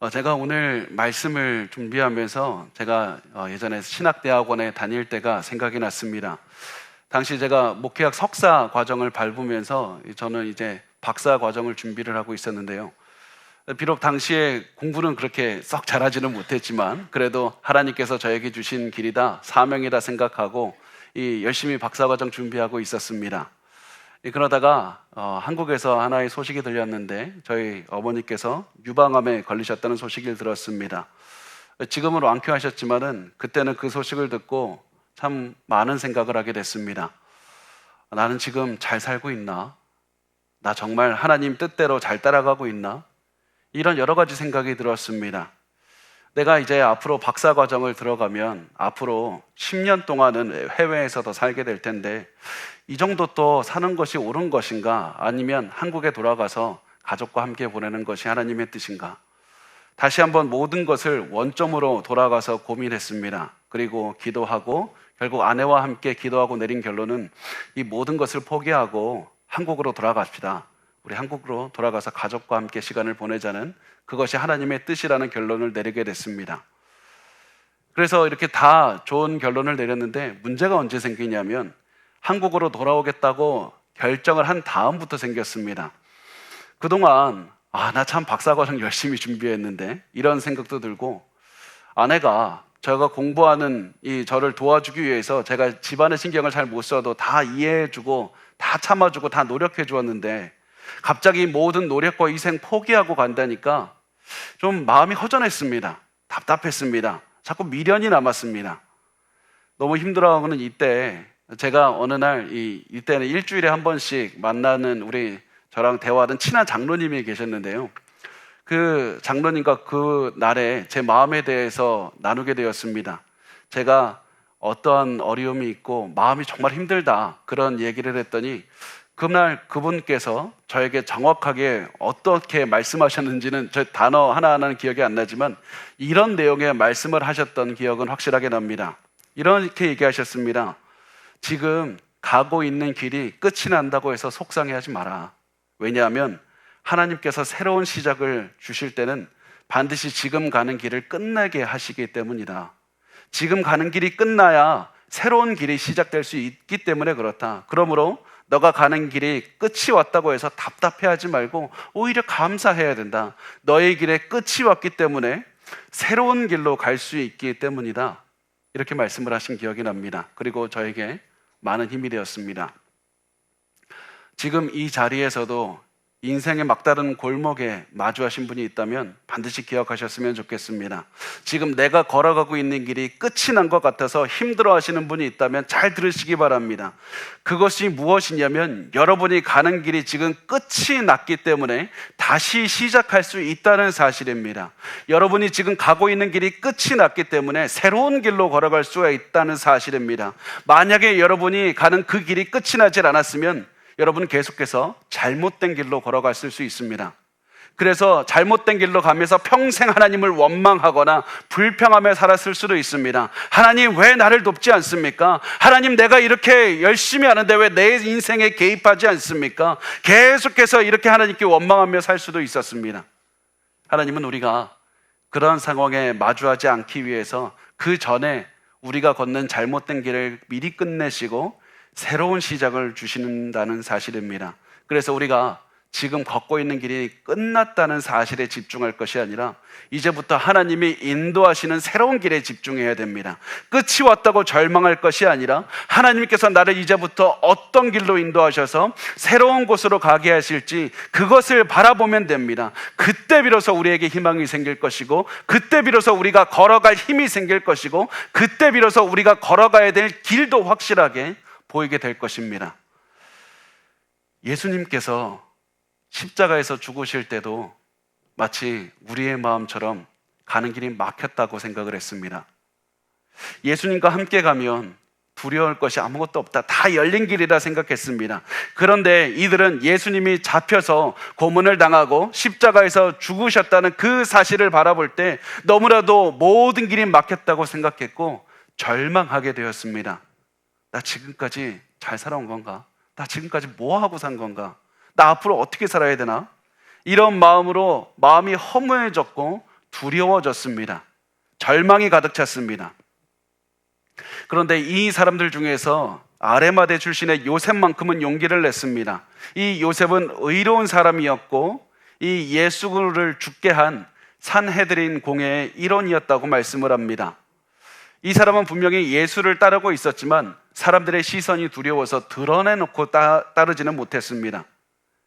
제가 오늘 말씀을 준비하면서 제가 예전에 신학대학원에 다닐 때가 생각이 났습니다. 당시 제가 목회학 석사 과정을 밟으면서 저는 이제 박사 과정을 준비를 하고 있었는데요. 비록 당시에 공부는 그렇게 썩 잘하지는 못했지만 그래도 하나님께서 저에게 주신 길이다, 사명이다 생각하고 열심히 박사 과정 준비하고 있었습니다. 그러다가 한국에서 하나의 소식이 들렸는데 저희 어머니께서 유방암에 걸리셨다는 소식을 들었습니다. 지금은 완쾌하셨지만은 그때는 그 소식을 듣고 참 많은 생각을 하게 됐습니다. 나는 지금 잘 살고 있나? 나 정말 하나님 뜻대로 잘 따라가고 있나? 이런 여러 가지 생각이 들었습니다. 내가 이제 앞으로 박사 과정을 들어가면 앞으로 10년 동안은 해외에서 더 살게 될 텐데 이 정도 또 사는 것이 옳은 것인가? 아니면 한국에 돌아가서 가족과 함께 보내는 것이 하나님의 뜻인가? 다시 한번 모든 것을 원점으로 돌아가서 고민했습니다. 그리고 기도하고 결국 아내와 함께 기도하고 내린 결론은 이 모든 것을 포기하고 한국으로 돌아갑시다. 우리 한국으로 돌아가서 가족과 함께 시간을 보내자는 그것이 하나님의 뜻이라는 결론을 내리게 됐습니다. 그래서 이렇게 다 좋은 결론을 내렸는데 문제가 언제 생기냐면 한국으로 돌아오겠다고 결정을 한 다음부터 생겼습니다. 그동안 나 참 박사과정 열심히 준비했는데 이런 생각도 들고 아내가 제가 공부하는 저를 도와주기 위해서 제가 집안의 신경을 잘 못 써도 다 이해해주고 다 참아주고 다 노력해 주었는데 갑자기 모든 노력과 희생 포기하고 간다니까 좀 마음이 허전했습니다. 답답했습니다. 자꾸 미련이 남았습니다. 너무 힘들어하고는 이때 제가 어느 날 이때는 일주일에 한 번씩 만나는 저랑 대화하는 친한 장로님이 계셨는데요. 그 장로님과 그 날에 제 마음에 대해서 나누게 되었습니다. 제가 어떠한 어려움이 있고 마음이 정말 힘들다 그런 얘기를 했더니 그날 그분께서 저에게 정확하게 어떻게 말씀하셨는지는 저 단어 하나하나는 기억이 안 나지만 이런 내용의 말씀을 하셨던 기억은 확실하게 납니다. 이렇게 얘기하셨습니다. 지금 가고 있는 길이 끝이 난다고 해서 속상해하지 마라. 왜냐하면 하나님께서 새로운 시작을 주실 때는 반드시 지금 가는 길을 끝내게 하시기 때문이다. 지금 가는 길이 끝나야 새로운 길이 시작될 수 있기 때문에 그렇다. 그러므로 너가 가는 길이 끝이 왔다고 해서 답답해하지 말고 오히려 감사해야 된다. 너의 길에 끝이 왔기 때문에 새로운 길로 갈 수 있기 때문이다. 이렇게 말씀을 하신 기억이 납니다. 그리고 저에게 많은 힘이 되었습니다. 지금 이 자리에서도 인생의 막다른 골목에 마주하신 분이 있다면 반드시 기억하셨으면 좋겠습니다. 지금 내가 걸어가고 있는 길이 끝이 난 것 같아서 힘들어 하시는 분이 있다면 잘 들으시기 바랍니다. 그것이 무엇이냐면 여러분이 가는 길이 지금 끝이 났기 때문에 다시 시작할 수 있다는 사실입니다. 여러분이 지금 가고 있는 길이 끝이 났기 때문에 새로운 길로 걸어갈 수가 있다는 사실입니다. 만약에 여러분이 가는 그 길이 끝이 나질 않았으면 여러분은 계속해서 잘못된 길로 걸어갔을 수 있습니다. 그래서 잘못된 길로 가면서 평생 하나님을 원망하거나 불평하며 살았을 수도 있습니다. 하나님 왜 나를 돕지 않습니까? 하나님 내가 이렇게 열심히 하는데 왜 내 인생에 개입하지 않습니까? 계속해서 이렇게 하나님께 원망하며 살 수도 있었습니다. 하나님은 우리가 그런 상황에 마주하지 않기 위해서 그 전에 우리가 걷는 잘못된 길을 미리 끝내시고 새로운 시작을 주신다는 사실입니다. 그래서 우리가 지금 걷고 있는 길이 끝났다는 사실에 집중할 것이 아니라 이제부터 하나님이 인도하시는 새로운 길에 집중해야 됩니다. 끝이 왔다고 절망할 것이 아니라 하나님께서 나를 이제부터 어떤 길로 인도하셔서 새로운 곳으로 가게 하실지 그것을 바라보면 됩니다. 그때 비로소 우리에게 희망이 생길 것이고 그때 비로소 우리가 걸어갈 힘이 생길 것이고 그때 비로소 우리가 걸어가야 될 길도 확실하게 보이게 될 것입니다. 예수님께서 십자가에서 죽으실 때도 마치 우리의 마음처럼 가는 길이 막혔다고 생각을 했습니다. 예수님과 함께 가면 두려울 것이 아무것도 없다. 다 열린 길이라 생각했습니다. 그런데 이들은 예수님이 잡혀서 고문을 당하고 십자가에서 죽으셨다는 그 사실을 바라볼 때 너무나도 모든 길이 막혔다고 생각했고 절망하게 되었습니다. 나 지금까지 잘 살아온 건가? 나 지금까지 뭐 하고 산 건가? 나 앞으로 어떻게 살아야 되나? 이런 마음으로 마음이 허무해졌고 두려워졌습니다. 절망이 가득 찼습니다. 그런데 이 사람들 중에서 아레마대 출신의 요셉만큼은 용기를 냈습니다. 이 요셉은 의로운 사람이었고 이 예수를 죽게 한 산헤드린 공회의 일원이었다고 말씀을 합니다. 이 사람은 분명히 예수를 따르고 있었지만 사람들의 시선이 두려워서 드러내놓고 따르지는 못했습니다.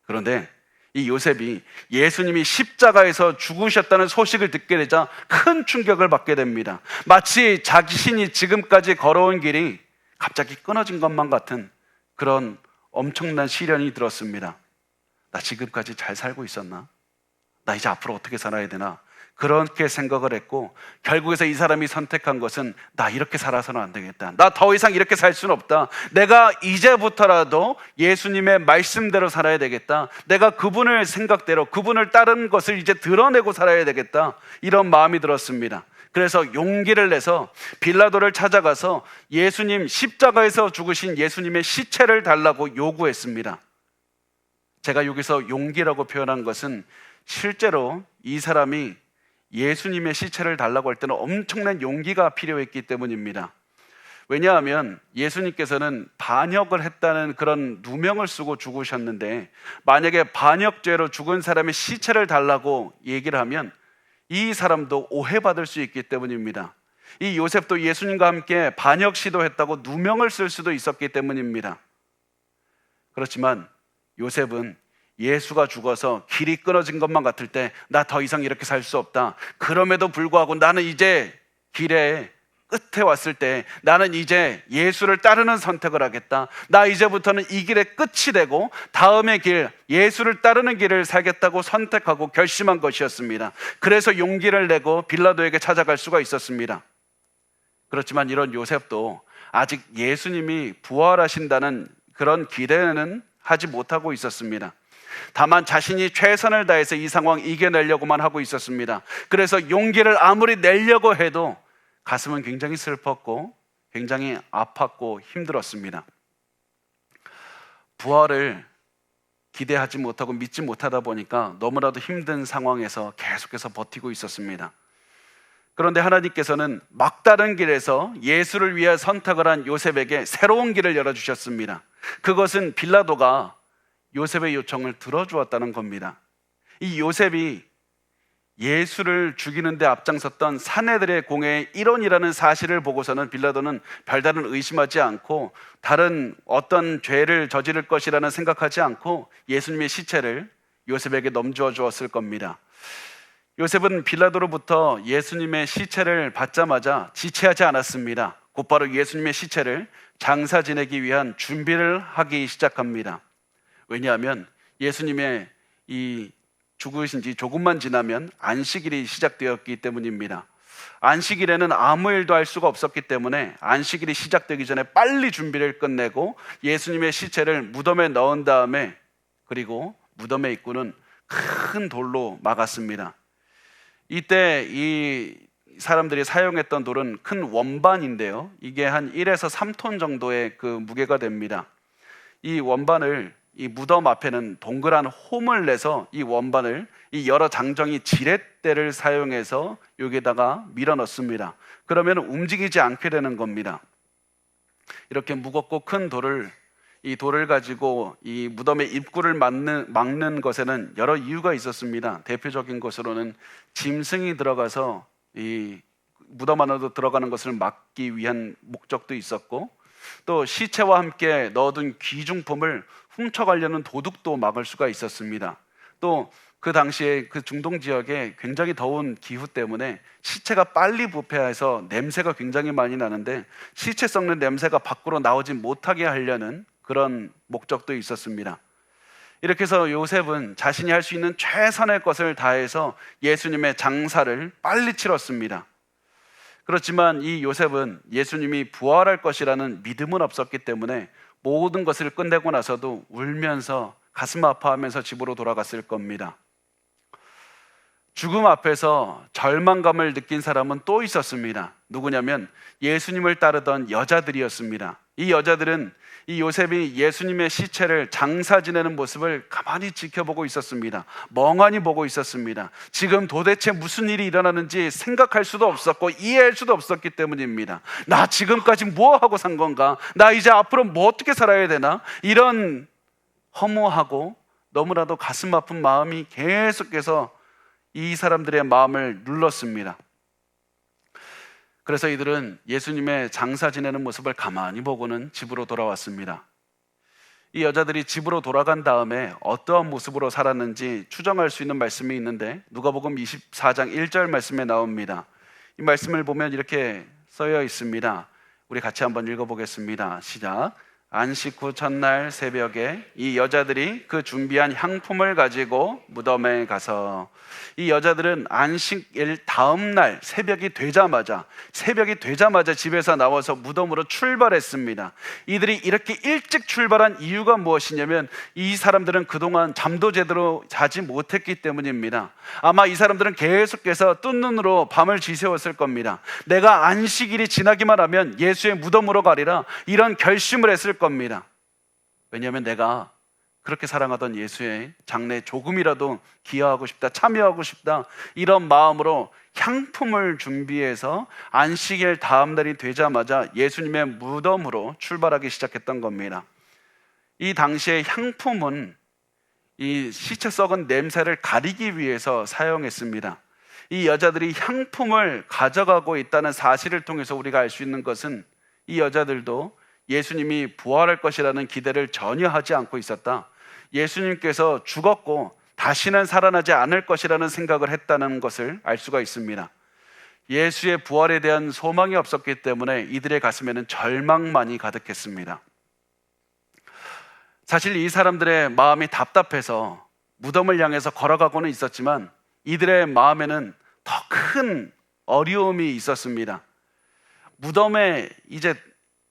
그런데 이 요셉이 예수님이 십자가에서 죽으셨다는 소식을 듣게 되자 큰 충격을 받게 됩니다. 마치 자신이 지금까지 걸어온 길이 갑자기 끊어진 것만 같은 그런 엄청난 시련이 들었습니다. 나 지금까지 잘 살고 있었나? 나 이제 앞으로 어떻게 살아야 되나? 그렇게 생각을 했고 결국에서 이 사람이 선택한 것은 나 이렇게 살아서는 안 되겠다. 나 더 이상 이렇게 살 수는 없다. 내가 이제부터라도 예수님의 말씀대로 살아야 되겠다. 내가 그분의 생각대로 그분을 따르는 것을 이제 드러내고 살아야 되겠다. 이런 마음이 들었습니다. 그래서 용기를 내서 빌라도를 찾아가서 예수님 십자가에서 죽으신 예수님의 시체를 달라고 요구했습니다. 제가 여기서 용기라고 표현한 것은 실제로 이 사람이 예수님의 시체를 달라고 할 때는 엄청난 용기가 필요했기 때문입니다. 왜냐하면 예수님께서는 반역을 했다는 그런 누명을 쓰고 죽으셨는데 만약에 반역죄로 죽은 사람의 시체를 달라고 얘기를 하면 이 사람도 오해받을 수 있기 때문입니다. 이 요셉도 예수님과 함께 반역 시도했다고 누명을 쓸 수도 있었기 때문입니다. 그렇지만 요셉은 예수가 죽어서 길이 끊어진 것만 같을 때 나 더 이상 이렇게 살 수 없다. 그럼에도 불구하고 나는 이제 길의 끝에 왔을 때 나는 이제 예수를 따르는 선택을 하겠다. 나 이제부터는 이 길의 끝이 되고 다음의 길, 예수를 따르는 길을 살겠다고 선택하고 결심한 것이었습니다. 그래서 용기를 내고 빌라도에게 찾아갈 수가 있었습니다. 그렇지만 이런 요셉도 아직 예수님이 부활하신다는 그런 기대는 하지 못하고 있었습니다. 다만 자신이 최선을 다해서 이 상황 이겨내려고만 하고 있었습니다. 그래서 용기를 아무리 내려고 해도 가슴은 굉장히 슬펐고 굉장히 아팠고 힘들었습니다. 부활을 기대하지 못하고 믿지 못하다 보니까 너무나도 힘든 상황에서 계속해서 버티고 있었습니다. 그런데 하나님께서는 막다른 길에서 예수를 위해 선택을 한 요셉에게 새로운 길을 열어주셨습니다. 그것은 빌라도가 요셉의 요청을 들어주었다는 겁니다. 이 요셉이 예수를 죽이는 데 앞장섰던 산헤드의 공회의 일원이라는 사실을 보고서는 빌라도는 별다른 의심하지 않고 다른 어떤 죄를 저지를 것이라는 생각하지 않고 예수님의 시체를 요셉에게 넘겨 주었을 겁니다. 요셉은 빌라도로부터 예수님의 시체를 받자마자 지체하지 않았습니다. 곧바로 예수님의 시체를 장사 지내기 위한 준비를 하기 시작합니다. 왜냐하면 예수님의 이 죽으신 지 조금만 지나면 안식일이 시작되었기 때문입니다. 안식일에는 아무 일도 할 수가 없었기 때문에 안식일이 시작되기 전에 빨리 준비를 끝내고 예수님의 시체를 무덤에 넣은 다음에 그리고 무덤의 입구는 큰 돌로 막았습니다. 이때 이 사람들이 사용했던 돌은 큰 원반인데요. 이게 한 1에서 3톤 정도의 그 무게가 됩니다. 이 원반을 이 무덤 앞에는 동그란 홈을 내서 이 원반을 이 여러 장정이 지렛대를 사용해서 여기에다가 밀어 넣습니다. 그러면 움직이지 않게 되는 겁니다. 이렇게 무겁고 큰 이 돌을 가지고 이 무덤의 입구를 막는 것에는 여러 이유가 있었습니다. 대표적인 것으로는 짐승이 들어가서 이 무덤 안으로 들어가는 것을 막기 위한 목적도 있었고 또 시체와 함께 넣어둔 귀중품을 훔쳐가려는 도둑도 막을 수가 있었습니다. 또 그 당시에 그 중동 지역에 굉장히 더운 기후 때문에 시체가 빨리 부패해서 냄새가 굉장히 많이 나는데 시체 썩는 냄새가 밖으로 나오지 못하게 하려는 그런 목적도 있었습니다. 이렇게 해서 요셉은 자신이 할 수 있는 최선의 것을 다해서 예수님의 장사를 빨리 치렀습니다. 그렇지만 이 요셉은 예수님이 부활할 것이라는 믿음은 없었기 때문에 모든 것을 끝내고 나서도 울면서 가슴 아파하면서 집으로 돌아갔을 겁니다. 죽음 앞에서 절망감을 느낀 사람은 또 있었습니다. 누구냐면 예수님을 따르던 여자들이었습니다. 이 여자들은 이 요셉이 예수님의 시체를 장사 지내는 모습을 가만히 지켜보고 있었습니다. 멍하니 보고 있었습니다. 지금 도대체 무슨 일이 일어나는지 생각할 수도 없었고 이해할 수도 없었기 때문입니다. 나 지금까지 뭐 하고 산 건가? 나 이제 앞으로 뭐 어떻게 살아야 되나? 이런 허무하고 너무나도 가슴 아픈 마음이 계속해서 이 사람들의 마음을 눌렀습니다. 그래서 이들은 예수님의 장사 지내는 모습을 가만히 보고는 집으로 돌아왔습니다. 이 여자들이 집으로 돌아간 다음에 어떠한 모습으로 살았는지 추정할 수 있는 말씀이 있는데 누가복음 24장 1절 말씀에 나옵니다. 이 말씀을 보면 이렇게 써여 있습니다. 우리 같이 한번 읽어보겠습니다. 시작. 안식 후 첫날 새벽에 이 여자들이 그 준비한 향품을 가지고 무덤에 가서, 이 여자들은 안식일 다음 날 새벽이 되자마자 집에서 나와서 무덤으로 출발했습니다. 이들이 이렇게 일찍 출발한 이유가 무엇이냐면 이 사람들은 그동안 잠도 제대로 자지 못했기 때문입니다. 아마 이 사람들은 계속해서 뜬 눈으로 밤을 지새웠을 겁니다. 내가 안식일이 지나기만 하면 예수의 무덤으로 가리라, 이런 결심을 했을 겁니다. 왜냐하면 내가 그렇게 사랑하던 예수의 장래에 조금이라도 기여하고 싶다, 참여하고 싶다, 이런 마음으로 향품을 준비해서 안식일 다음 날이 되자마자 예수님의 무덤으로 출발하기 시작했던 겁니다. 이 당시에 향품은 이 시체 썩은 냄새를 가리기 위해서 사용했습니다. 이 여자들이 향품을 가져가고 있다는 사실을 통해서 우리가 알 수 있는 것은 이 여자들도 예수님이 부활할 것이라는 기대를 전혀 하지 않고 있었다. 예수님께서 죽었고 다시는 살아나지 않을 것이라는 생각을 했다는 것을 알 수가 있습니다. 예수의 부활에 대한 소망이 없었기 때문에 이들의 가슴에는 절망만이 가득했습니다. 사실 이 사람들의 마음이 답답해서 무덤을 향해서 걸어가고는 있었지만 이들의 마음에는 더 큰 어려움이 있었습니다. 무덤에 이제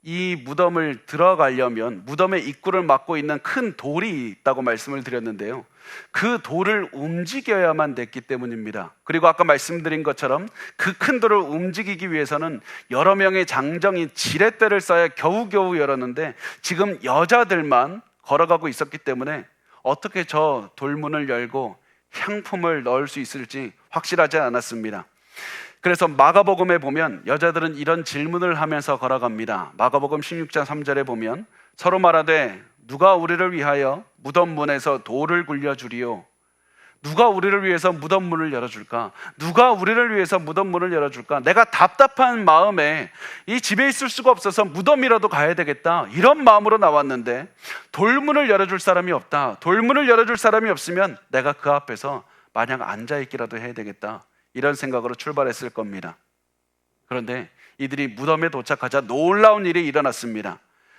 이 무덤을 들어가려면 무덤의 입구를 막고 있는 큰 돌이 있다고 말씀을 드렸는데요, 그 돌을 움직여야만 됐기 때문입니다. 그리고 아까 말씀드린 것처럼 그 큰 돌을 움직이기 위해서는 여러 명의 장정이 지렛대를 쌓아 겨우겨우 열었는데 지금 여자들만 걸어가고 있었기 때문에 어떻게 저 돌문을 열고 향품을 넣을 수 있을지 확실하지 않았습니다. 그래서 마가복음에 보면 여자들은 이런 질문을 하면서 걸어갑니다. 마가복음 16장 3절에 보면 서로 말하되 누가 우리를 위하여 무덤 문에서 돌을 굴려주리요? 누가 우리를 위해서 무덤 문을 열어줄까? 누가 우리를 위해서 무덤 문을 열어줄까? 내가 답답한 마음에 이 집에 있을 수가 없어서 무덤이라도 가야 되겠다, 이런 마음으로 나왔는데 돌문을 열어줄 사람이 없다. 돌문을 열어줄 사람이 없으면 내가 그 앞에서 마냥 앉아있기라도 해야 되겠다, 이런 생각으로 출발했을 겁니다. 그런데 이들이 무덤에 도착하자 놀라운 일이 일어났습니다.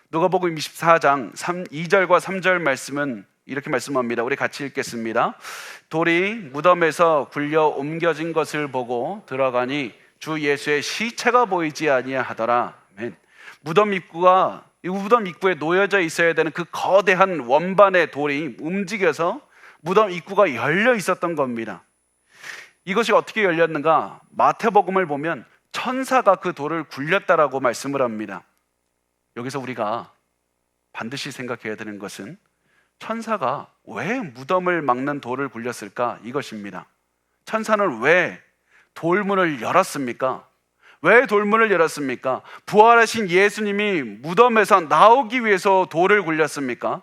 누가복음 24장 2절과 3절 말씀은 이렇게 말씀합니다. 우리 같이 읽겠습니다. 돌이 무덤에서 굴려 옮겨진 것을 보고 들어가니 주 예수의 시체가 보이지 아니하더라. 아멘. 무덤 입구에 놓여져 있어야 되는 그 거대한 원반의 돌이 움직여서 무덤 입구가 열려 있었던 겁니다. 이것이 어떻게 열렸는가? 마태복음을 보면 천사가 그 돌을 굴렸다라고 말씀을 합니다. 여기서 우리가 반드시 생각해야 되는 것은 천사가 왜 무덤을 막는 돌을 굴렸을까? 이것입니다. 천사는 왜 돌문을 열었습니까? 왜 돌문을 열었습니까? 부활하신 예수님이 무덤에서 나오기 위해서 돌을 굴렸습니까?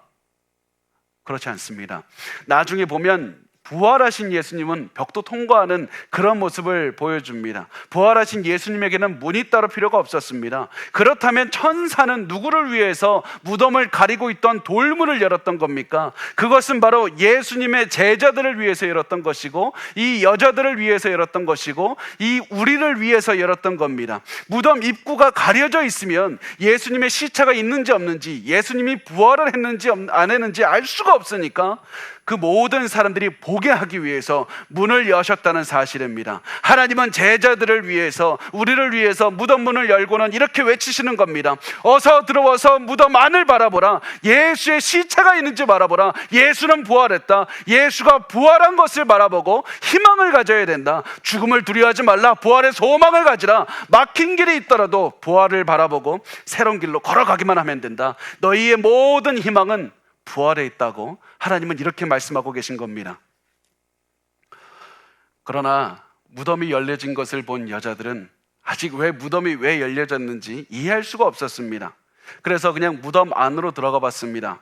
그렇지 않습니다. 나중에 보면 부활하신 예수님은 벽도 통과하는 그런 모습을 보여줍니다. 부활하신 예수님에게는 문이 따로 필요가 없었습니다. 그렇다면 천사는 누구를 위해서 무덤을 가리고 있던 돌문을 열었던 겁니까? 그것은 바로 예수님의 제자들을 위해서 열었던 것이고, 이 여자들을 위해서 열었던 것이고, 이 우리를 위해서 열었던 겁니다. 무덤 입구가 가려져 있으면 예수님의 시체가 있는지 없는지, 예수님이 부활을 했는지 안 했는지 알 수가 없으니까 그 모든 사람들이 보게 하기 위해서 문을 여셨다는 사실입니다. 하나님은 제자들을 위해서, 우리를 위해서 무덤 문을 열고는 이렇게 외치시는 겁니다. 어서 들어와서 무덤 안을 바라보라. 예수의 시체가 있는지 바라보라. 예수는 부활했다. 예수가 부활한 것을 바라보고 희망을 가져야 된다. 죽음을 두려워하지 말라. 부활의 소망을 가지라. 막힌 길이 있더라도 부활을 바라보고 새로운 길로 걸어가기만 하면 된다. 너희의 모든 희망은 부활에 있다고 하나님은 이렇게 말씀하고 계신 겁니다. 그러나 무덤이 열려진 것을 본 여자들은 아직 무덤이 왜 열려졌는지 이해할 수가 없었습니다. 그래서 그냥 무덤 안으로 들어가 봤습니다.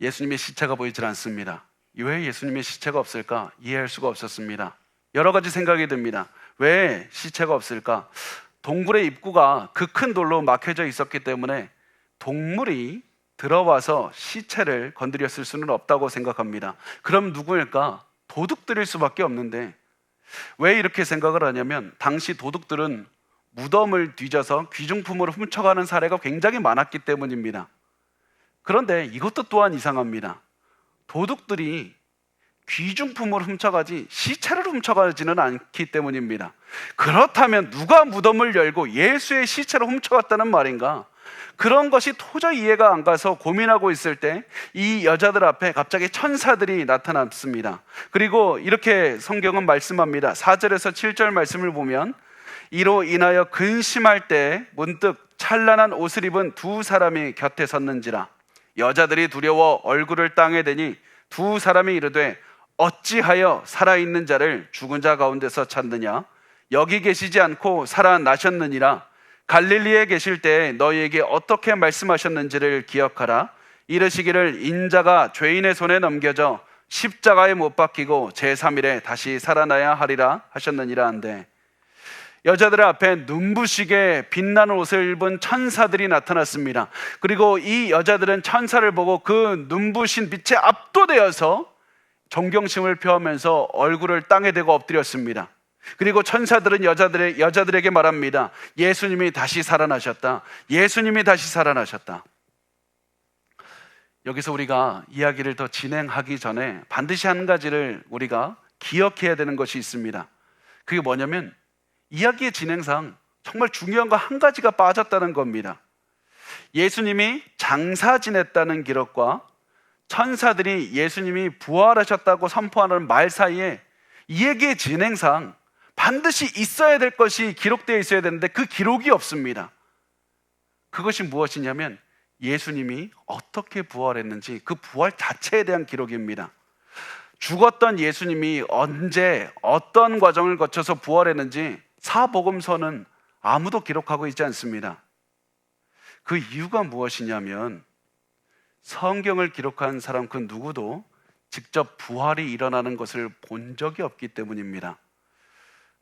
예수님의 시체가 보이질 않습니다. 왜 예수님의 시체가 없을까? 이해할 수가 없었습니다. 여러 가지 생각이 듭니다. 왜 시체가 없을까? 동굴의 입구가 그 큰 돌로 막혀져 있었기 때문에 동물이 들어와서 시체를 건드렸을 수는 없다고 생각합니다. 그럼 누구일까? 도둑들일 수밖에 없는데, 왜 이렇게 생각을 하냐면 당시 도둑들은 무덤을 뒤져서 귀중품을 훔쳐가는 사례가 굉장히 많았기 때문입니다. 그런데 이것도 또한 이상합니다. 도둑들이 귀중품을 훔쳐가지 시체를 훔쳐가지는 않기 때문입니다. 그렇다면 누가 무덤을 열고 예수의 시체를 훔쳐갔다는 말인가? 그런 것이 도저히 이해가 안 가서 고민하고 있을 때 이 여자들 앞에 갑자기 천사들이 나타났습니다. 그리고 이렇게 성경은 말씀합니다. 4절에서 7절 말씀을 보면, 이로 인하여 근심할 때 문득 찬란한 옷을 입은 두 사람이 곁에 섰는지라. 여자들이 두려워 얼굴을 땅에 대니 두 사람이 이르되 어찌하여 살아있는 자를 죽은 자 가운데서 찾느냐? 여기 계시지 않고 살아나셨느니라. 갈릴리에 계실 때 너희에게 어떻게 말씀하셨는지를 기억하라. 이르시기를 인자가 죄인의 손에 넘겨져 십자가에 못 박히고 제3일에 다시 살아나야 하리라 하셨느니라 한데, 여자들 앞에 눈부시게 빛나는 옷을 입은 천사들이 나타났습니다. 그리고 이 여자들은 천사를 보고 그 눈부신 빛에 압도되어서 존경심을 표하면서 얼굴을 땅에 대고 엎드렸습니다. 그리고 천사들은 여자들에게 말합니다. 예수님이 다시 살아나셨다. 예수님이 다시 살아나셨다. 여기서 우리가 이야기를 더 진행하기 전에 반드시 한 가지를 우리가 기억해야 되는 것이 있습니다. 그게 뭐냐면 이야기의 진행상 정말 중요한 거 한 가지가 빠졌다는 겁니다. 예수님이 장사 지냈다는 기록과 천사들이 예수님이 부활하셨다고 선포하는 말 사이에 이 얘기의 진행상 반드시 있어야 될 것이 기록되어 있어야 되는데 그 기록이 없습니다. 그것이 무엇이냐면 예수님이 어떻게 부활했는지 그 부활 자체에 대한 기록입니다. 죽었던 예수님이 언제 어떤 과정을 거쳐서 부활했는지 사복음서는 아무도 기록하고 있지 않습니다. 그 이유가 무엇이냐면 성경을 기록한 사람 그 누구도 직접 부활이 일어나는 것을 본 적이 없기 때문입니다.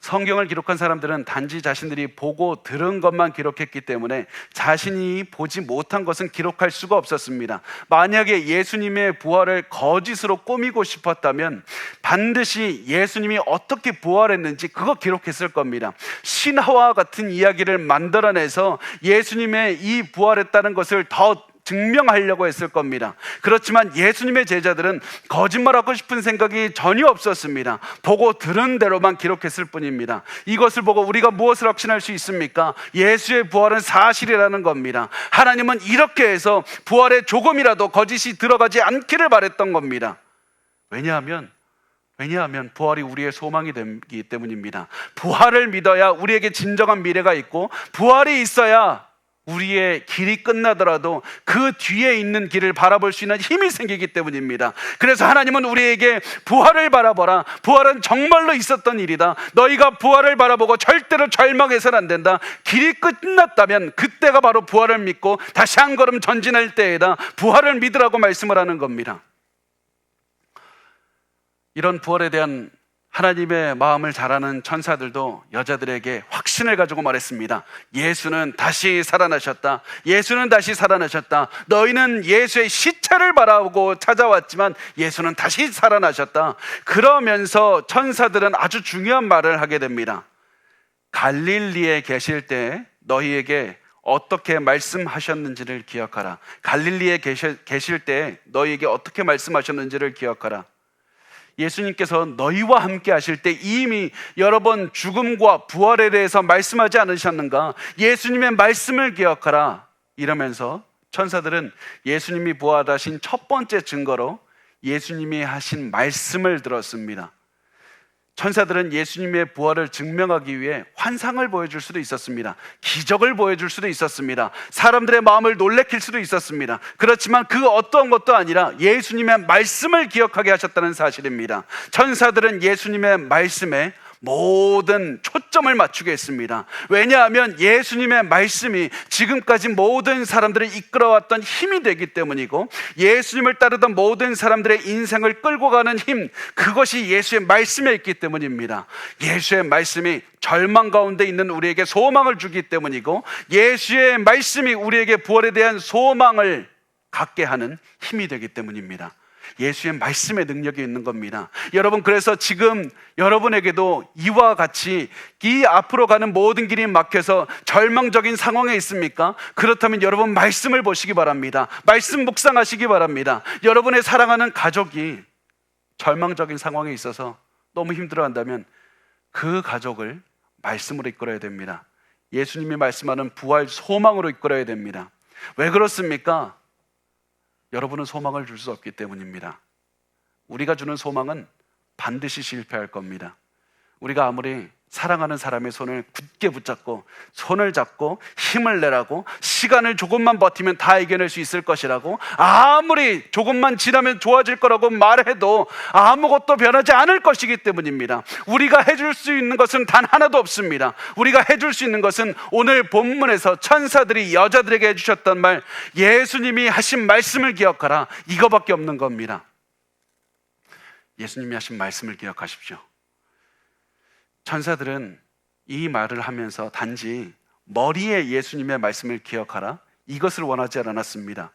성경을 기록한 사람들은 단지 자신들이 보고 들은 것만 기록했기 때문에 자신이 보지 못한 것은 기록할 수가 없었습니다. 만약에 예수님의 부활을 거짓으로 꾸미고 싶었다면 반드시 예수님이 어떻게 부활했는지 그거 기록했을 겁니다. 신화와 같은 이야기를 만들어내서 예수님의 이 부활했다는 것을 더 증명하려고 했을 겁니다. 그렇지만 예수님의 제자들은 거짓말하고 싶은 생각이 전혀 없었습니다. 보고 들은 대로만 기록했을 뿐입니다. 이것을 보고 우리가 무엇을 확신할 수 있습니까? 예수의 부활은 사실이라는 겁니다. 하나님은 이렇게 해서 부활에 조금이라도 거짓이 들어가지 않기를 바랬던 겁니다. 왜냐하면 부활이 우리의 소망이 되기 때문입니다. 부활을 믿어야 우리에게 진정한 미래가 있고, 부활이 있어야 우리의 길이 끝나더라도 그 뒤에 있는 길을 바라볼 수 있는 힘이 생기기 때문입니다. 그래서 하나님은 우리에게 부활을 바라보라. 부활은 정말로 있었던 일이다. 너희가 부활을 바라보고 절대로 절망해서는 안 된다. 길이 끝났다면 그때가 바로 부활을 믿고 다시 한 걸음 전진할 때이다. 부활을 믿으라고 말씀을 하는 겁니다. 이런 부활에 대한 하나님의 마음을 잘 아는 천사들도 여자들에게 확신을 가지고 말했습니다. 예수는 다시 살아나셨다. 예수는 다시 살아나셨다. 너희는 예수의 시체를 바라보고 찾아왔지만 예수는 다시 살아나셨다. 그러면서 천사들은 아주 중요한 말을 하게 됩니다. 갈릴리에 계실 때 너희에게 어떻게 말씀하셨는지를 기억하라. 갈릴리에 계실 때 너희에게 어떻게 말씀하셨는지를 기억하라. 예수님께서 너희와 함께 하실 때 이미 여러 번 죽음과 부활에 대해서 말씀하지 않으셨는가? 예수님의 말씀을 기억하라. 이러면서 천사들은 예수님이 부활하신 첫 번째 증거로 예수님이 하신 말씀을 들었습니다. 천사들은 예수님의 부활을 증명하기 위해 환상을 보여줄 수도 있었습니다. 기적을 보여줄 수도 있었습니다. 사람들의 마음을 놀래킬 수도 있었습니다. 그렇지만 그 어떤 것도 아니라 예수님의 말씀을 기억하게 하셨다는 사실입니다. 천사들은 예수님의 말씀에 모든 초점을 맞추게 했습니다. 왜냐하면 예수님의 말씀이 지금까지 모든 사람들을 이끌어왔던 힘이 되기 때문이고, 예수님을 따르던 모든 사람들의 인생을 끌고 가는 힘, 그것이 예수의 말씀에 있기 때문입니다. 예수의 말씀이 절망 가운데 있는 우리에게 소망을 주기 때문이고, 예수의 말씀이 우리에게 부활에 대한 소망을 갖게 하는 힘이 되기 때문입니다. 예수의 말씀의 능력이 있는 겁니다. 여러분, 그래서 지금 여러분에게도 이와 같이 이 앞으로 가는 모든 길이 막혀서 절망적인 상황에 있습니까? 그렇다면 여러분 말씀을 보시기 바랍니다. 말씀 묵상하시기 바랍니다. 여러분의 사랑하는 가족이 절망적인 상황에 있어서 너무 힘들어한다면 그 가족을 말씀으로 이끌어야 됩니다. 예수님이 말씀하는 부활 소망으로 이끌어야 됩니다. 왜 그렇습니까? 여러분은 소망을 줄 수 없기 때문입니다. 우리가 주는 소망은 반드시 실패할 겁니다. 우리가 아무리 사랑하는 사람의 손을 굳게 붙잡고 손을 잡고 힘을 내라고, 시간을 조금만 버티면 다 이겨낼 수 있을 것이라고, 아무리 조금만 지나면 좋아질 거라고 말해도 아무것도 변하지 않을 것이기 때문입니다. 우리가 해줄 수 있는 것은 단 하나도 없습니다. 우리가 해줄 수 있는 것은 오늘 본문에서 천사들이 여자들에게 해주셨던 말, 예수님이 하신 말씀을 기억하라, 이거밖에 없는 겁니다. 예수님이 하신 말씀을 기억하십시오. 천사들은 이 말을 하면서 단지 머리에 예수님의 말씀을 기억하라, 이것을 원하지 않았습니다.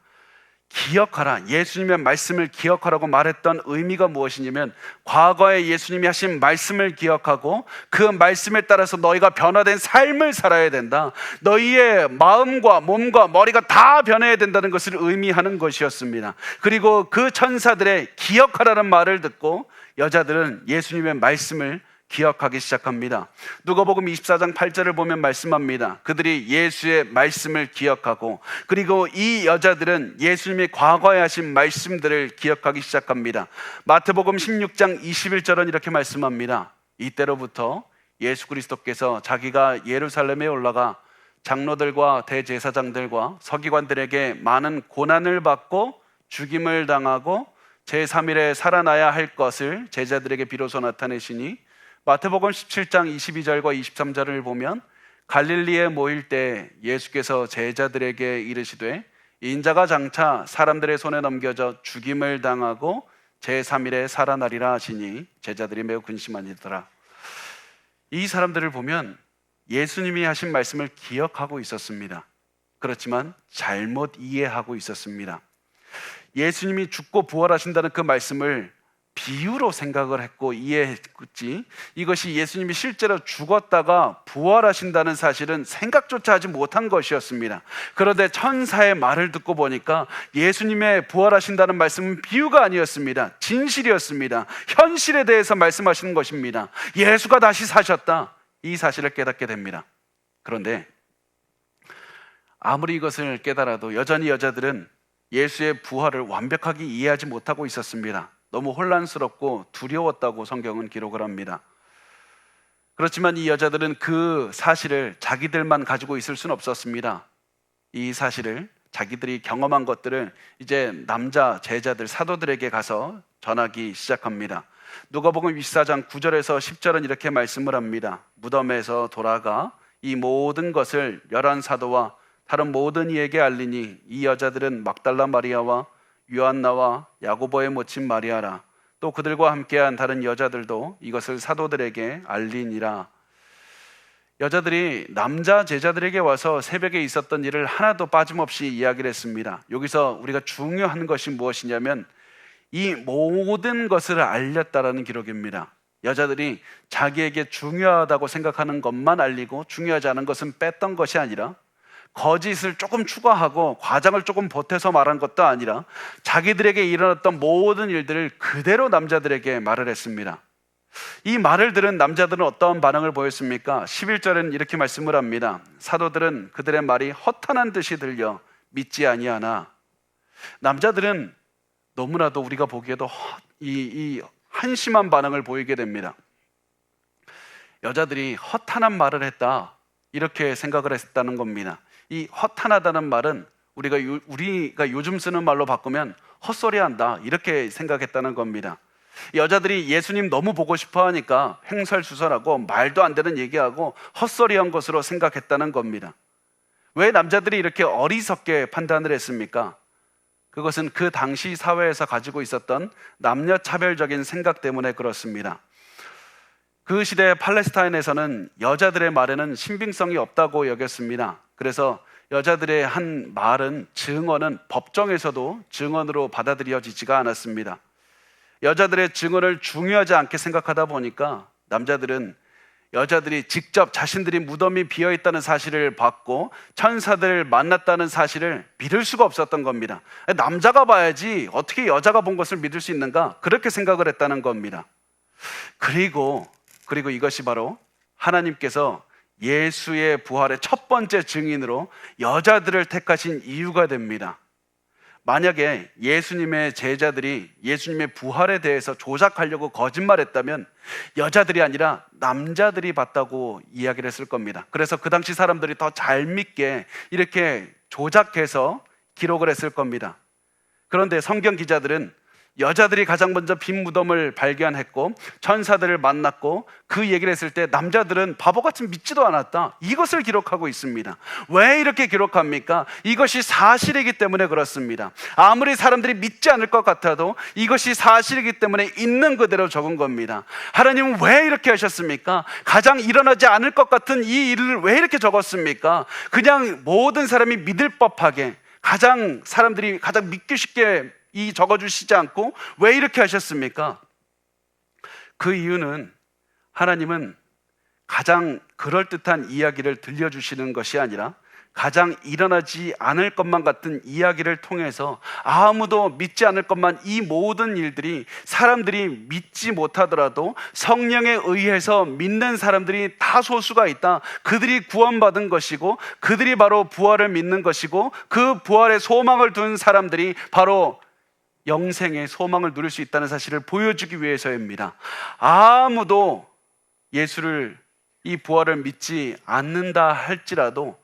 기억하라, 예수님의 말씀을 기억하라고 말했던 의미가 무엇이냐면, 과거에 예수님이 하신 말씀을 기억하고 그 말씀에 따라서 너희가 변화된 삶을 살아야 된다. 너희의 마음과 몸과 머리가 다 변해야 된다는 것을 의미하는 것이었습니다. 그리고 그 천사들의 기억하라는 말을 듣고 여자들은 예수님의 말씀을 기억하기 시작합니다. 누가복음 24장 8절을 보면 말씀합니다. 그들이 예수의 말씀을 기억하고, 그리고 이 여자들은 예수님이 과거에 하신 말씀들을 기억하기 시작합니다. 마태복음 16장 21절은 이렇게 말씀합니다. 이때로부터 예수 그리스도께서 자기가 예루살렘에 올라가 장로들과 대제사장들과 서기관들에게 많은 고난을 받고 죽임을 당하고 제3일에 살아나야 할 것을 제자들에게 비로소 나타내시니, 마태복음 17장 22절과 23절을 보면 갈릴리에 모일 때 예수께서 제자들에게 이르시되 인자가 장차 사람들의 손에 넘겨져 죽임을 당하고 제3일에 살아나리라 하시니 제자들이 매우 근심하니더라. 이 사람들을 보면 예수님이 하신 말씀을 기억하고 있었습니다. 그렇지만 잘못 이해하고 있었습니다. 예수님이 죽고 부활하신다는 그 말씀을 비유로 생각을 했고 이해했지, 이것이 예수님이 실제로 죽었다가 부활하신다는 사실은 생각조차 하지 못한 것이었습니다. 그런데 천사의 말을 듣고 보니까 예수님의 부활하신다는 말씀은 비유가 아니었습니다. 진실이었습니다. 현실에 대해서 말씀하시는 것입니다. 예수가 다시 사셨다, 이 사실을 깨닫게 됩니다. 그런데 아무리 이것을 깨달아도 여전히 여자들은 예수의 부활을 완벽하게 이해하지 못하고 있었습니다. 너무 혼란스럽고 두려웠다고 성경은 기록을 합니다. 그렇지만 이 여자들은 그 사실을 자기들만 가지고 있을 수는 없었습니다. 이 사실을, 자기들이 경험한 것들을 이제 남자 제자들, 사도들에게 가서 전하기 시작합니다. 누가복음 24장 9절에서 10절은 이렇게 말씀을 합니다. 무덤에서 돌아가 이 모든 것을 11사도와 다른 모든 이에게 알리니 이 여자들은 막달라 마리아와 요한나와 야고보의 모친 마리아라, 또 그들과 함께한 다른 여자들도 이것을 사도들에게 알리니라. 여자들이 남자 제자들에게 와서 새벽에 있었던 일을 하나도 빠짐없이 이야기를 했습니다. 여기서 우리가 중요한 것이 무엇이냐면 이 모든 것을 알렸다라는 기록입니다. 여자들이 자기에게 중요하다고 생각하는 것만 알리고 중요하지 않은 것은 뺐던 것이 아니라 거짓을 조금 추가하고 과장을 조금 보태서 말한 것도 아니라 자기들에게 일어났던 모든 일들을 그대로 남자들에게 말을 했습니다. 이 말을 들은 남자들은 어떠한 반응을 보였습니까? 11절에는 이렇게 말씀을 합니다. 사도들은 그들의 말이 허탄한 듯이 들려 믿지 아니하나. 남자들은 너무나도 우리가 보기에도 이 한심한 반응을 보이게 됩니다. 여자들이 허탄한 말을 했다, 이렇게 생각을 했다는 겁니다. 이 허탄하다는 말은 우리가 요즘 쓰는 말로 바꾸면 헛소리한다, 이렇게 생각했다는 겁니다. 여자들이 예수님 너무 보고 싶어 하니까 횡설수설하고 말도 안 되는 얘기하고 헛소리한 것으로 생각했다는 겁니다. 왜 남자들이 이렇게 어리석게 판단을 했습니까? 그것은 그 당시 사회에서 가지고 있었던 남녀 차별적인 생각 때문에 그렇습니다. 그 시대 팔레스타인에서는 여자들의 말에는 신빙성이 없다고 여겼습니다. 그래서 여자들의 한 말은, 증언은 법정에서도 증언으로 받아들여지지가 않았습니다. 여자들의 증언을 중요하지 않게 생각하다 보니까 남자들은 여자들이 직접 자신들이 무덤이 비어있다는 사실을 받고 천사들을 만났다는 사실을 믿을 수가 없었던 겁니다. 남자가 봐야지 어떻게 여자가 본 것을 믿을 수 있는가, 그렇게 생각을 했다는 겁니다. 그리고 이것이 바로 하나님께서 예수의 부활의 첫 번째 증인으로 여자들을 택하신 이유가 됩니다. 만약에 예수님의 제자들이 예수님의 부활에 대해서 조작하려고 거짓말했다면 여자들이 아니라 남자들이 봤다고 이야기를 했을 겁니다. 그래서 그 당시 사람들이 더 잘 믿게 이렇게 조작해서 기록을 했을 겁니다. 그런데 성경 기자들은 여자들이 가장 먼저 빈 무덤을 발견했고 천사들을 만났고 그 얘기를 했을 때 남자들은 바보같이 믿지도 않았다, 이것을 기록하고 있습니다. 왜 이렇게 기록합니까? 이것이 사실이기 때문에 그렇습니다. 아무리 사람들이 믿지 않을 것 같아도 이것이 사실이기 때문에 있는 그대로 적은 겁니다. 하나님은 왜 이렇게 하셨습니까? 가장 일어나지 않을 것 같은 이 일을 왜 이렇게 적었습니까? 그냥 모든 사람이 믿을 법하게, 사람들이 가장 믿기 쉽게 적어주시지 않고 왜 이렇게 하셨습니까? 그 이유는 하나님은 가장 그럴듯한 이야기를 들려주시는 것이 아니라 가장 일어나지 않을 것만 같은 이야기를 통해서 아무도 믿지 않을 것만, 이 모든 일들이 사람들이 믿지 못하더라도 성령에 의해서 믿는 사람들이 다소수가 있다, 그들이 구원받은 것이고 그들이 바로 부활을 믿는 것이고 그 부활의 소망을 둔 사람들이 바로 영생의 소망을 누릴 수 있다는 사실을 보여주기 위해서입니다. 아무도 예수를, 이 부활을 믿지 않는다 할지라도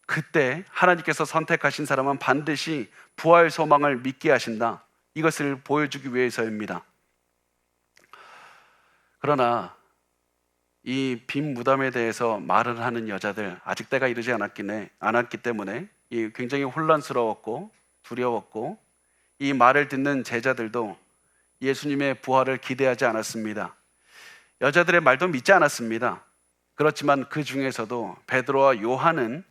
그때 하나님께서 선택하신 사람은 반드시 부활 소망을 믿게 하신다, 이것을 보여주기 위해서입니다. 그러나 이 빈 무덤에 대해서 말을 하는 여자들, 아직 때가 이르지 않았기 때문에 굉장히 혼란스러웠고 두려웠고, 이 말을 듣는 제자들도 예수님의 부활을 기대하지 않았습니다. 여자들의 말도 믿지 않았습니다. 그렇지만 그 중에서도 베드로와 요한은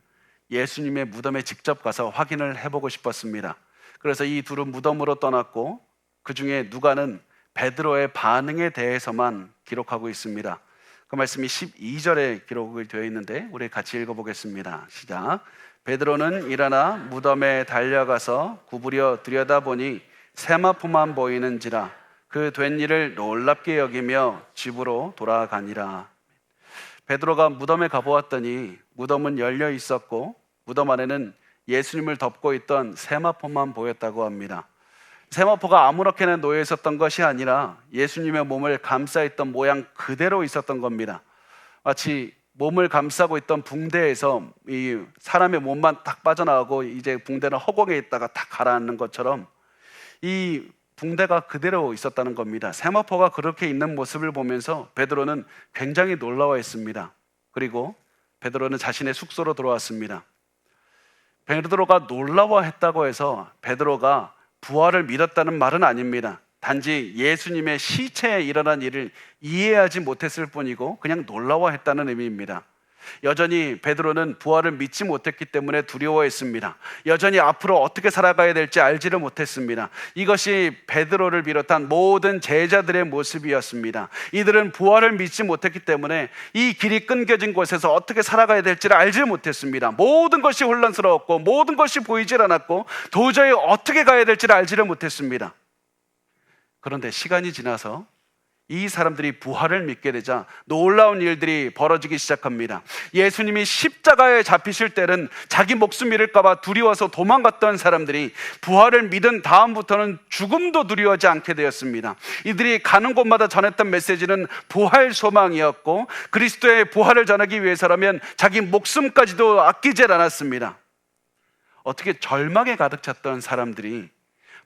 예수님의 무덤에 직접 가서 확인을 해보고 싶었습니다. 그래서 이 둘은 무덤으로 떠났고 그 중에 누가는 베드로의 반응에 대해서만 기록하고 있습니다. 그 말씀이 12절에 기록이 되어 있는데 우리 같이 읽어보겠습니다. 시작. 베드로는 일어나 무덤에 달려가서 구부려 들여다보니 세마포만 보이는지라 그 된 일을 놀랍게 여기며 집으로 돌아가니라. 베드로가 무덤에 가보았더니 무덤은 열려 있었고 무덤 안에는 예수님을 덮고 있던 세마포만 보였다고 합니다. 세마포가 아무렇게나 놓여 있었던 것이 아니라 예수님의 몸을 감싸 있던 모양 그대로 있었던 겁니다. 마치 몸을 감싸고 있던 붕대에서 이 사람의 몸만 딱 빠져나가고 이제 붕대는 허공에 있다가 딱 가라앉는 것처럼 이 붕대가 그대로 있었다는 겁니다. 세마포가 그렇게 있는 모습을 보면서 베드로는 굉장히 놀라워했습니다. 그리고 베드로는 자신의 숙소로 돌아왔습니다. 베드로가 놀라워했다고 해서 베드로가 부활을 믿었다는 말은 아닙니다. 단지 예수님의 시체에 일어난 일을 이해하지 못했을 뿐이고 그냥 놀라워했다는 의미입니다. 여전히 베드로는 부활을 믿지 못했기 때문에 두려워했습니다. 여전히 앞으로 어떻게 살아가야 될지 알지를 못했습니다. 이것이 베드로를 비롯한 모든 제자들의 모습이었습니다. 이들은 부활을 믿지 못했기 때문에 이 길이 끊겨진 곳에서 어떻게 살아가야 될지를 알지 못했습니다. 모든 것이 혼란스러웠고 모든 것이 보이질 않았고 도저히 어떻게 가야 될지를 알지를 못했습니다. 그런데 시간이 지나서 이 사람들이 부활을 믿게 되자 놀라운 일들이 벌어지기 시작합니다. 예수님이 십자가에 잡히실 때는 자기 목숨 잃을까 봐 두려워서 도망갔던 사람들이 부활을 믿은 다음부터는 죽음도 두려워하지 않게 되었습니다. 이들이 가는 곳마다 전했던 메시지는 부활 소망이었고 그리스도의 부활을 전하기 위해서라면 자기 목숨까지도 아끼지 않았습니다. 어떻게 절망에 가득 찼던 사람들이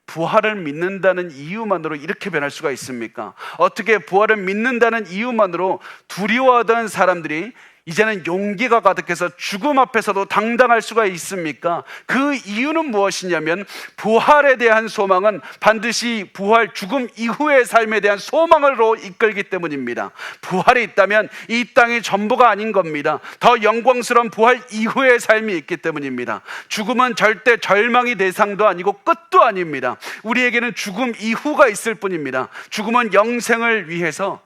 부활을 믿는다는 이유만으로 이렇게 변할 수가 있습니까? 어떻게 부활을 믿는다는 이유만으로 두려워하던 사람들이 이제는 용기가 가득해서 죽음 앞에서도 당당할 수가 있습니까? 그 이유는 무엇이냐면 부활에 대한 소망은 반드시 부활, 죽음 이후의 삶에 대한 소망으로 이끌기 때문입니다. 부활이 있다면 이 땅이 전부가 아닌 겁니다. 더 영광스러운 부활 이후의 삶이 있기 때문입니다. 죽음은 절대 절망의 대상도 아니고 끝도 아닙니다. 우리에게는 죽음 이후가 있을 뿐입니다. 죽음은 영생을 위해서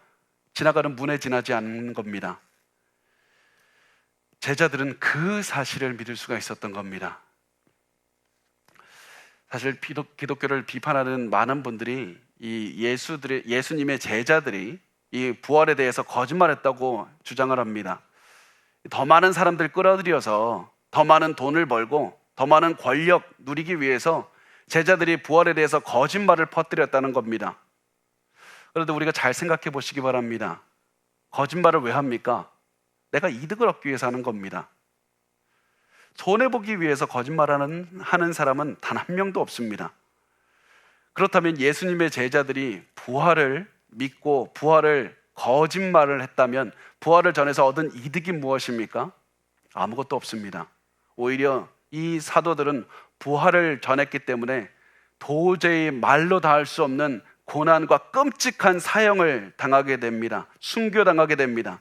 지나가는 문에 지나지 않는 겁니다. 제자들은 그 사실을 믿을 수가 있었던 겁니다. 사실 기독교를 비판하는 많은 분들이 예수님의 제자들이 이 부활에 대해서 거짓말했다고 주장을 합니다. 더 많은 사람들 끌어들여서 더 많은 돈을 벌고 더 많은 권력 누리기 위해서 제자들이 부활에 대해서 거짓말을 퍼뜨렸다는 겁니다. 그런데 우리가 잘 생각해 보시기 바랍니다. 거짓말을 왜 합니까? 내가 이득을 얻기 위해서 하는 겁니다. 손해보기 위해서 거짓말하는 사람은 단 한 명도 없습니다. 그렇다면 예수님의 제자들이 부활을 믿고 부활을 거짓말을 했다면 부활을 전해서 얻은 이득이 무엇입니까? 아무것도 없습니다. 오히려 이 사도들은 부활을 전했기 때문에 도저히 말로 다 할 수 없는 고난과 끔찍한 사형을 당하게 됩니다. 순교당하게 됩니다.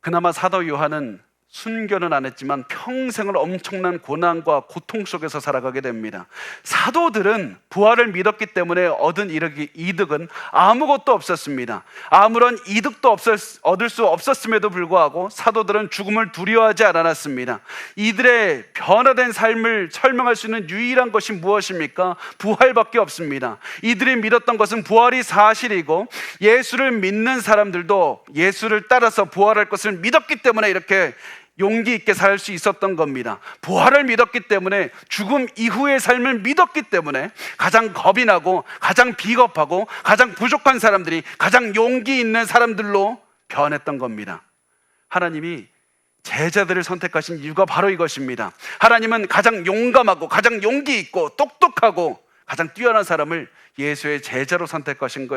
그나마 사도 요한은 순교는 안 했지만 평생을 엄청난 고난과 고통 속에서 살아가게 됩니다. 사도들은 부활을 믿었기 때문에 얻은 이득은 아무것도 없었습니다. 아무런 이득도 얻을 수 없었음에도 불구하고 사도들은 죽음을 두려워하지 않았습니다. 이들의 변화된 삶을 설명할 수 있는 유일한 것이 무엇입니까? 부활밖에 없습니다. 이들이 믿었던 것은 부활이 사실이고 예수를 믿는 사람들도 예수를 따라서 부활할 것을 믿었기 때문에 이렇게 용기 있게 살 수 있었던 겁니다. 부활을 믿었기 때문에 죽음 이후의 삶을 믿었기 때문에 가장 겁이 나고 가장 비겁하고 가장 부족한 사람들이 가장 용기 있는 사람들로 변했던 겁니다. 하나님이 제자들을 선택하신 이유가 바로 이것입니다. 하나님은 가장 용감하고 가장 용기 있고 똑똑하고 가장 뛰어난 사람을 예수의 제자로 선택하신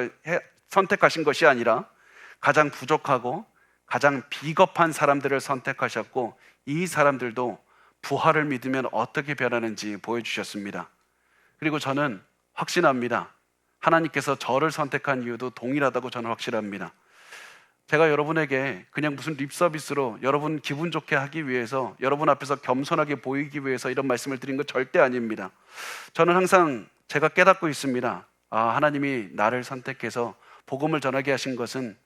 것이 아니라 가장 부족하고 가장 비겁한 사람들을 선택하셨고 이 사람들도 부활을 믿으면 어떻게 변하는지 보여주셨습니다. 그리고 저는 확신합니다. 하나님께서 저를 선택한 이유도 동일하다고 저는 확실합니다. 제가 여러분에게 그냥 무슨 립서비스로 여러분 기분 좋게 하기 위해서 여러분 앞에서 겸손하게 보이기 위해서 이런 말씀을 드린 건 절대 아닙니다. 저는 항상 제가 깨닫고 있습니다. 하나님이 나를 선택해서 복음을 전하게 하신 것은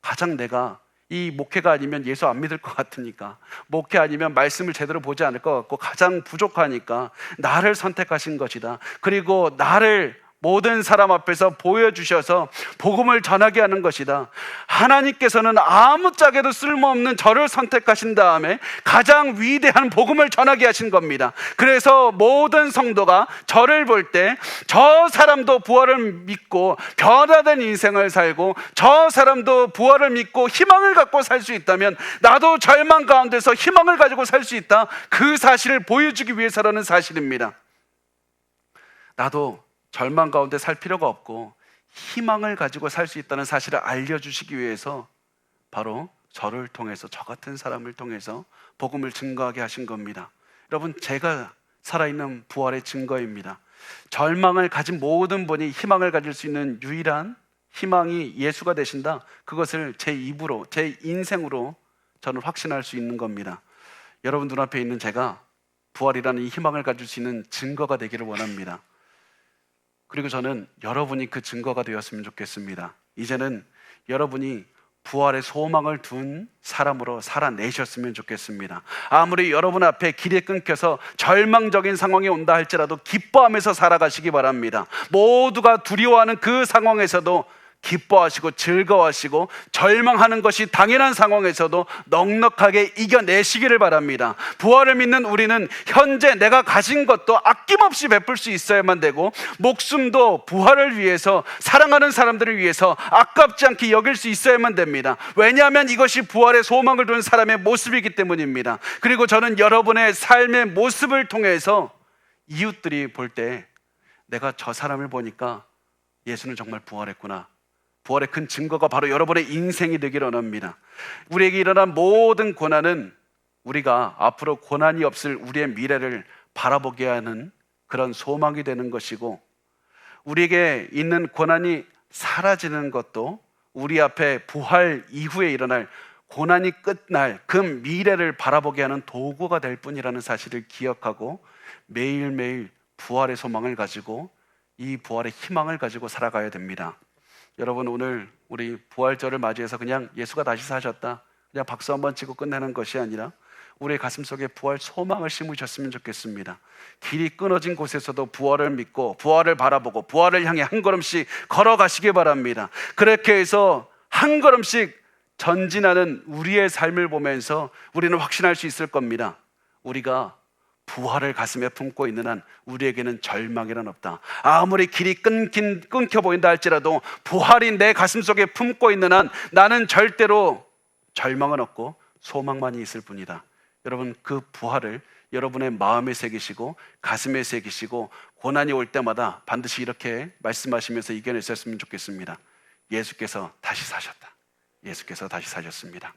가장 내가 이 목회가 아니면 예수 안 믿을 것 같으니까, 목회 아니면 말씀을 제대로 보지 않을 것 같고 가장 부족하니까 나를 선택하신 것이다. 그리고 나를 모든 사람 앞에서 보여주셔서 복음을 전하게 하는 것이다. 하나님께서는 아무짝에도 쓸모없는 저를 선택하신 다음에 가장 위대한 복음을 전하게 하신 겁니다. 그래서 모든 성도가 저를 볼 때 저 사람도 부활을 믿고 변화된 인생을 살고 저 사람도 부활을 믿고 희망을 갖고 살 수 있다면 나도 절망 가운데서 희망을 가지고 살 수 있다. 그 사실을 보여주기 위해서라는 사실입니다. 나도 절망 가운데 살 필요가 없고 희망을 가지고 살 수 있다는 사실을 알려주시기 위해서 바로 저를 통해서, 저 같은 사람을 통해서 복음을 증거하게 하신 겁니다. 여러분, 제가 살아있는 부활의 증거입니다. 절망을 가진 모든 분이 희망을 가질 수 있는 유일한 희망이 예수가 되신다. 그것을 제 입으로, 제 인생으로 저는 확신할 수 있는 겁니다. 여러분 눈앞에 있는 제가 부활이라는 이 희망을 가질 수 있는 증거가 되기를 원합니다. 그리고 저는 여러분이 그 증거가 되었으면 좋겠습니다. 이제는 여러분이 부활의 소망을 둔 사람으로 살아내셨으면 좋겠습니다. 아무리 여러분 앞에 길이 끊겨서 절망적인 상황이 온다 할지라도 기뻐하면서 살아가시기 바랍니다. 모두가 두려워하는 그 상황에서도 기뻐하시고 즐거워하시고 절망하는 것이 당연한 상황에서도 넉넉하게 이겨내시기를 바랍니다. 부활을 믿는 우리는 현재 내가 가진 것도 아낌없이 베풀 수 있어야만 되고, 목숨도 부활을 위해서, 사랑하는 사람들을 위해서 아깝지 않게 여길 수 있어야만 됩니다. 왜냐하면 이것이 부활의 소망을 둔 사람의 모습이기 때문입니다. 그리고 저는 여러분의 삶의 모습을 통해서 이웃들이 볼 때 내가 저 사람을 보니까 예수는 정말 부활했구나, 부활의 큰 증거가 바로 여러분의 인생이 되기를 원합니다. 우리에게 일어난 모든 고난은 우리가 앞으로 고난이 없을 우리의 미래를 바라보게 하는 그런 소망이 되는 것이고, 우리에게 있는 고난이 사라지는 것도 우리 앞에 부활 이후에 일어날 고난이 끝날 그 미래를 바라보게 하는 도구가 될 뿐이라는 사실을 기억하고 매일매일 부활의 소망을 가지고, 이 부활의 희망을 가지고 살아가야 됩니다. 여러분, 오늘 우리 부활절을 맞이해서 그냥 예수가 다시 사셨다, 그냥 박수 한번 치고 끝내는 것이 아니라 우리의 가슴속에 부활 소망을 심으셨으면 좋겠습니다. 길이 끊어진 곳에서도 부활을 믿고 부활을 바라보고 부활을 향해 한 걸음씩 걸어가시기 바랍니다. 그렇게 해서 한 걸음씩 전진하는 우리의 삶을 보면서 우리는 확신할 수 있을 겁니다. 우리가 부활을 가슴에 품고 있는 한 우리에게는 절망이란 없다. 아무리 길이 끊겨 보인다 할지라도 부활이 내 가슴속에 품고 있는 한 나는 절대로 절망은 없고 소망만이 있을 뿐이다. 여러분, 그 부활을 여러분의 마음에 새기시고 가슴에 새기시고 고난이 올 때마다 반드시 이렇게 말씀하시면서 이겨내셨으면 좋겠습니다. 예수께서 다시 사셨다. 예수께서 다시 사셨습니다.